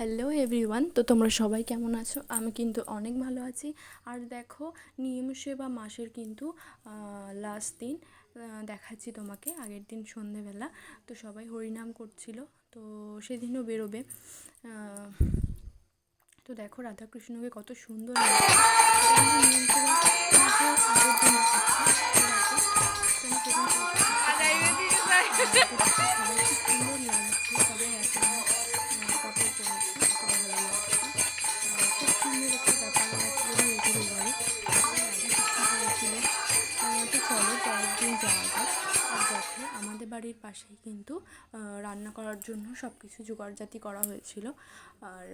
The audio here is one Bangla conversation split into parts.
হ্যালো এভরিওয়ান, তো তোমরা সবাই কেমন আছো? আমি কিন্তু অনেক ভালো আছি। আর দেখো, নিয়ম সেবা মাসের কিন্তু লাস্ট দিন দেখাচ্ছি তোমাকে। আগের দিন সন্ধেবেলা তো সবাই হরিনাম করছিল, তো সেদিনও বেরোবে। তো দেখো রাধাকৃষ্ণকে কত সুন্দর লাগছে। এটা কিন্তু নিয়ম সেবা মাসের আগের দিন দেখাচ্ছি, এর আগে তো আমি সেদিন পোস্ট করতে পারিনি। তো দেখো সবাই খুব সুন্দর লাগছে, সবাই এক রকম ফটো করেছে, কত ভালো লাগছে। খুব সুন্দর একটা ব্যাপার, একবারই এগুলো বাড়ি সবাই রাধাকৃষ্ণ হয়েছিল। তো চলো পরের দিন যাওয়া যাক। আর দেখো আমাদের বাড়ির পাশেই কিন্তু রান্না করার জন্য সব কিছু জোগাড়জাতি করা হয়েছিল। আর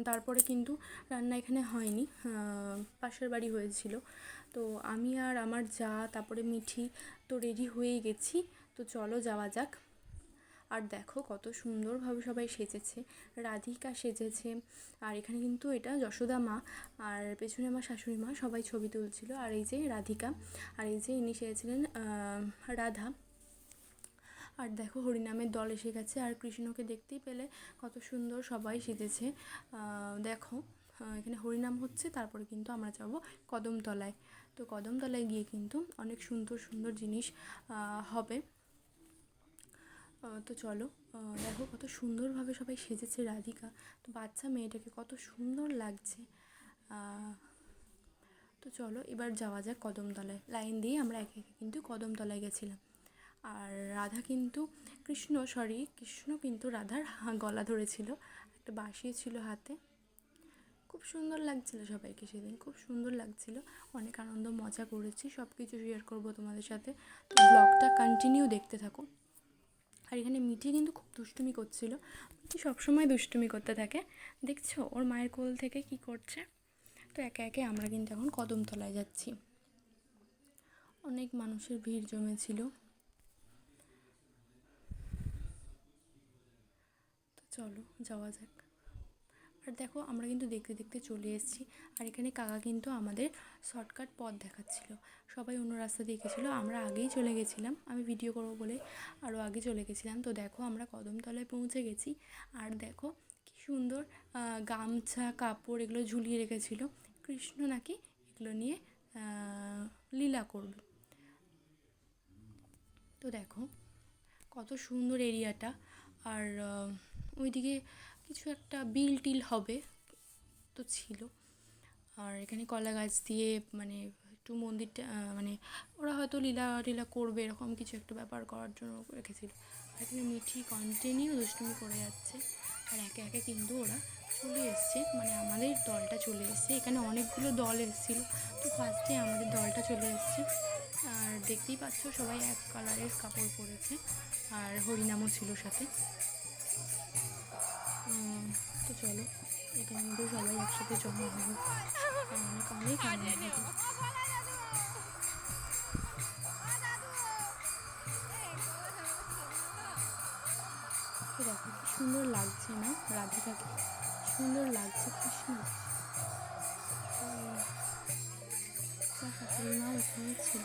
তারপরে কিন্তু রান্না এখানে হয়নি, পাশের বাড়ি হয়েছিল। তো আমি আর আমার যা, তারপরে মিঠি তো রেডি হয়েই গেছি। তো চলো যাওয়া যাক। আর দেখো কত সুন্দরভাবে সবাই সেজেছে, রাধিকা সেজেছে। আর এখানে কিন্তু এটা যশোদা মা, আর পেছনে আমার শাশুড়ি মা, সবাই ছবি তুলছিল। আর এই যে রাধিকা, আর এই যে ইনি সেজেছিলেন রাধা। আর দেখো হরিনামের দল এসে গেছে, আর কৃষ্ণকে দেখতেই পেলে কত সুন্দর সবাই সেজেছে। দেখো এখানে হরিনাম হচ্ছে, তারপরে কিন্তু আমরা যাব কদমতলায়। তো কদমতলায় গিয়ে কিন্তু অনেক সুন্দর সুন্দর জিনিস হবে। তো চলো, দেখো কত সুন্দরভাবে সবাই সেজেছে। রাধিকা তো বাচ্চা মেয়েটাকে কত সুন্দর লাগছে। তো চলো এবার যাওয়া যাক কদমতলায়। লাইন দিয়ে আমরা একে একে কিন্তু কদমতলায় গেছিলাম। আর রাধা কিন্তু কৃষ্ণ কিন্তু রাধার গলা ধরেছিল, একটা বাঁশিও ছিল হাতে। খুব সুন্দর লাগছিল সবাইকে সেদিন, খুব সুন্দর লাগছিল। অনেক আনন্দ মজা করেছি, সব কিছু শেয়ার করবো তোমাদের সাথে। তো ব্লগটা কন্টিনিউ দেখতে থাকো। আর এখানে মিঠি কিন্তু খুব দুষ্টুমি করছিল। মিঠি সবসময় দুষ্টুমি করতে থাকে, দেখছো ওর মায়ের কোল থেকে কি করছে। তো একে একে আমরা কিন্তু এখন কদমতলায় যাচ্ছি। অনেক মানুষের ভিড় জমেছিল। তো চলো যাওয়া যাক। আর দেখো আমরা কিন্তু দেখতে দেখতে চলে এসেছি। আর এখানে কাকা কিন্তু আমাদের শর্টকাট পথ দেখাচ্ছিল। সবাই অন্য রাস্তা দিয়ে গেছিলো, আমরা আগেই চলে গেছিলাম, আমি ভিডিও করবো বলে আরও আগে চলে গেছিলাম। তো দেখো আমরা কদমতলায় পৌঁছে গেছি। আর দেখো কি সুন্দর গামছা কাপড় এগুলো ঝুলিয়ে রেখেছিল। কৃষ্ণ নাকি এগুলো নিয়ে লীলা করবে। তো দেখো কত সুন্দর এরিয়াটা। আর ওইদিকে কিছু একটা বিল টিল হবে তো ছিল। আর এখানে কলা গাছ দিয়ে মানে একটু মন্দিরটা মানে ওরা হয়তো লীলা লীলা করবে, এরকম কিছু একটা ব্যাপার করার জন্য রেখেছিল। আর এখানে মিঠি কন্টিনিউ দুষ্টুমি করে যাচ্ছে। আর একে একে কিন্তু ওরা চলে এসছে, মানে আমাদের দলটা চলে এসছে। এখানে অনেকগুলো দল এসেছিলো, তো ফার্স্টে আমাদের দলটা চলে এসছে। আর দেখতেই পাচ্ছ সবাই এক কালারের কাপড় পরেছে, আর হরিনামও ছিল সাথে। তো চলো এখানে কিন্তু সবাই একসাথে জমা হবে, অনেক অনেক আনন্দ হবে। তো দেখো কি সুন্দর লাগছে না রাধিকাকে, সুন্দর লাগছে কৃষ্ণকে। তার শাশুড়ি মাও এখানে ছিল।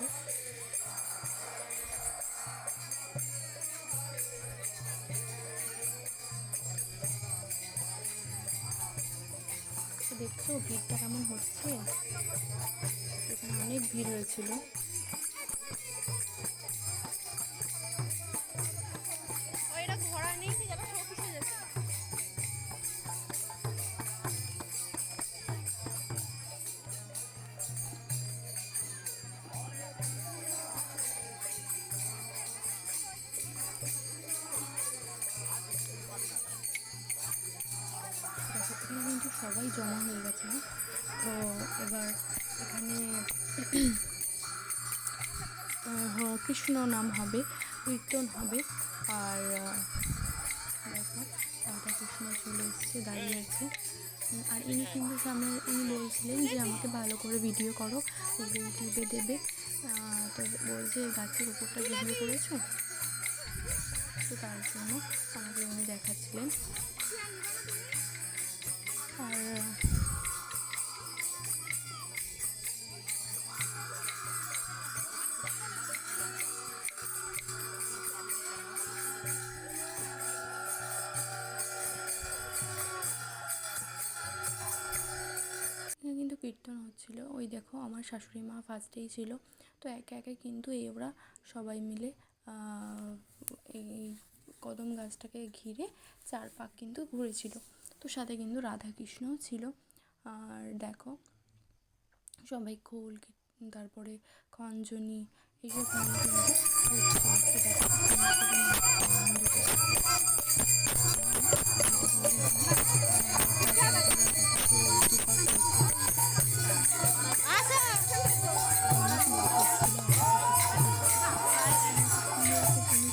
তো দেখছো ভিড়টা কেমন হচ্ছে, এখানে অনেক ভিড় হয়েছিল। দেখো এখানে কিন্তু সবাই জমা হয়ে গেছে না। তো এবার এখানে কৃষ্ণ নাম হবে, কীর্তন হবে। আর দেখো রাধাকৃষ্ণ চলে এসছে, দাঁড়িয়ে আছে। আর ইনি কিন্তু সামনে ইনি বলছিলেন যে আমাকে ভালো করে ভিডিও করো, এগুলো ইউটিউবে দেবে। তো বলছে গাছের উপরটা ভিডিও করেছো, তো তার জন্য আমাকে উনি দেখাচ্ছিলেন। আর কীর্তন হচ্ছিলো। ওই দেখো আমার শাশুড়ি মা ফার্স্টেই ছিল। তো একে একে কিন্তু ওরা সবাই মিলে এই কদম গাছটাকে ঘিরে চার পাক কিন্তু ঘুরেছিল। তো সাথে কিন্তু রাধাকৃষ্ণও ছিল। আর দেখো সবাই খোল তারপরে খঞ্জনি এইসব নিয়ে কিন্তু ঘুরছিল। তো দেখো সুন্দর করে আনন্দ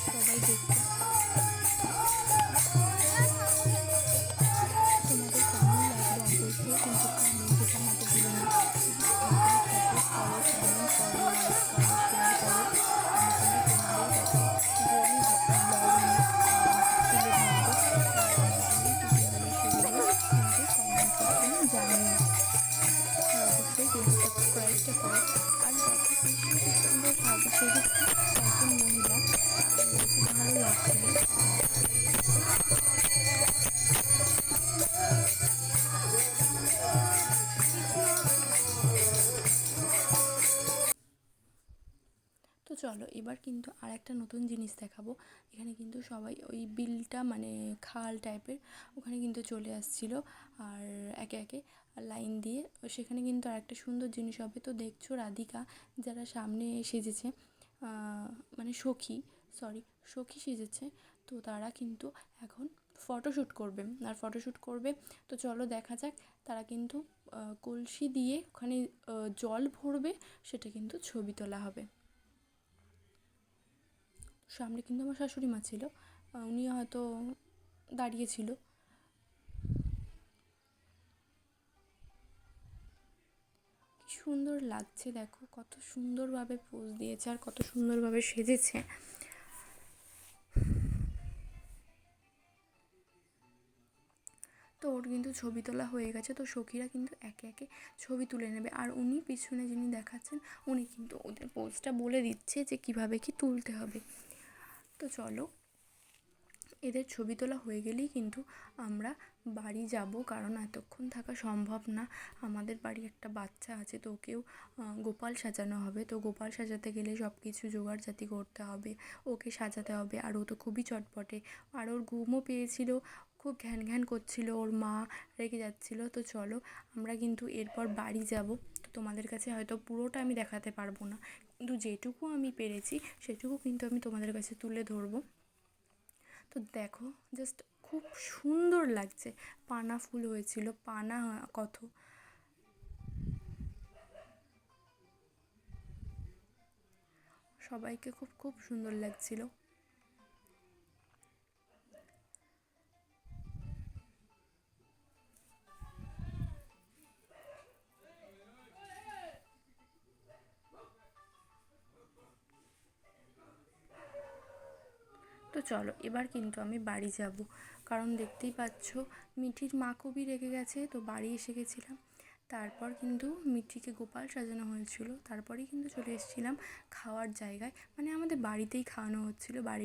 সবাই দেখতে। তোমাদের কেমন লাগলো অবশ্যই কিন্তু কমেন্টে জানাতে ভুলো না। সাপোর্ট করো, কমেন্ট করো, লাইক করো, শেয়ার করো। আমি কিন্তু তোমাদের কাছে ডেলি ব্লগ তুলে ধরবো। আর সেগুলো কিন্তু কমেন্ট সেকশনে জানিও। আর অবশ্যই কিন্তু সাবস্ক্রাইবটা করো। আর দেখো কি সুন্দর সেজেছে একজন মহিলা, খুব ভালো লাগছিলো। তো চলো এবার কিন্তু আর একটা নতুন জিনিস দেখাবো। এখানে কিন্তু সবাই ওই বিলটা মানে খাল টাইপের ওখানে কিন্তু চলে আসছিলো আর একে একে লাইন দিয়ে। সেখানে কিন্তু আর একটা সুন্দর জিনিস হবে। তো দেখছো রাধিকা যারা সামনে সেজেছে মানে সখী সেজেছে। তো তারা কিন্তু এখন ফটোশ্যুট করবে আর ফটোশ্যুট করবে। তো চলো দেখা যাক। তারা কিন্তু কলসি দিয়ে ওখানে জল ভরবে, সেটা কিন্তু ছবি তোলা হবে। সামনে কিন্তু আমার শাশুড়ি মা ছিল, উনি হয়তো দাঁড়িয়েছিল। কি সুন্দর লাগছে দেখো, কত সুন্দরভাবে পোজ দিয়েছে আর কত সুন্দরভাবে সেজেছে। তো ওর কিন্তু ছবি তোলা হয়ে গেছে। তো সখীরা কিন্তু একে একে ছবি তুলে নেবে। আর উনি পিছনে যিনি দেখাচ্ছেন উনি কিন্তু ওদের পোজটা বলে দিচ্ছে যে কীভাবে কি তুলতে হবে। তো চলো এদের ছবি তোলা হয়ে গেলেই কিন্তু আমরা বাড়ি যাব, কারণ এতক্ষণ থাকা সম্ভব না। আমাদের বাড়ি একটা বাচ্চা আছে, তো ওকেও গোপাল সাজানো হবে। তো গোপাল সাজাতে গেলে সব কিছু জোগাড়জাতি করতে হবে, ওকে সাজাতে হবে। আর ও তো খুবই চটপটে, আর ওর ঘুমও পেয়েছিল, খুব ঘ্যান ঘ্যান করছিল, ওর মা রেগে যাচ্ছিলো। তো চলো আমরা কিন্তু এরপর বাড়ি যাব। তো তোমাদের কাছে হয়তো পুরোটা আমি দেখাতে পারবো না, কিন্তু যেটুকু আমি পেরেছি সেটুকু কিন্তু আমি তোমাদের কাছে তুলে ধরবো। তো দেখো জাস্ট খুব সুন্দর লাগছে। পানা ফুল হয়েছিল, পানা কত সবাইকে খুব খুব সুন্দর লাগছিল। তো চলো এবার কিন্তু আমি বাড়ি যাব, কারণ দেখতেই পাচ্ছ মিঠির মা খুবই রেগে গেছে। তো বাড়ি এসে গেছিলাম, তারপর কিন্তু মিঠিকে গোপাল সাজানো হয়েছিল, তারপরেই কিন্তু চলে এসেছিলাম খাওয়ার জায়গায়, মানে আমাদের বাড়িতেই খাওয়ানো হচ্ছিলো। বাড়ি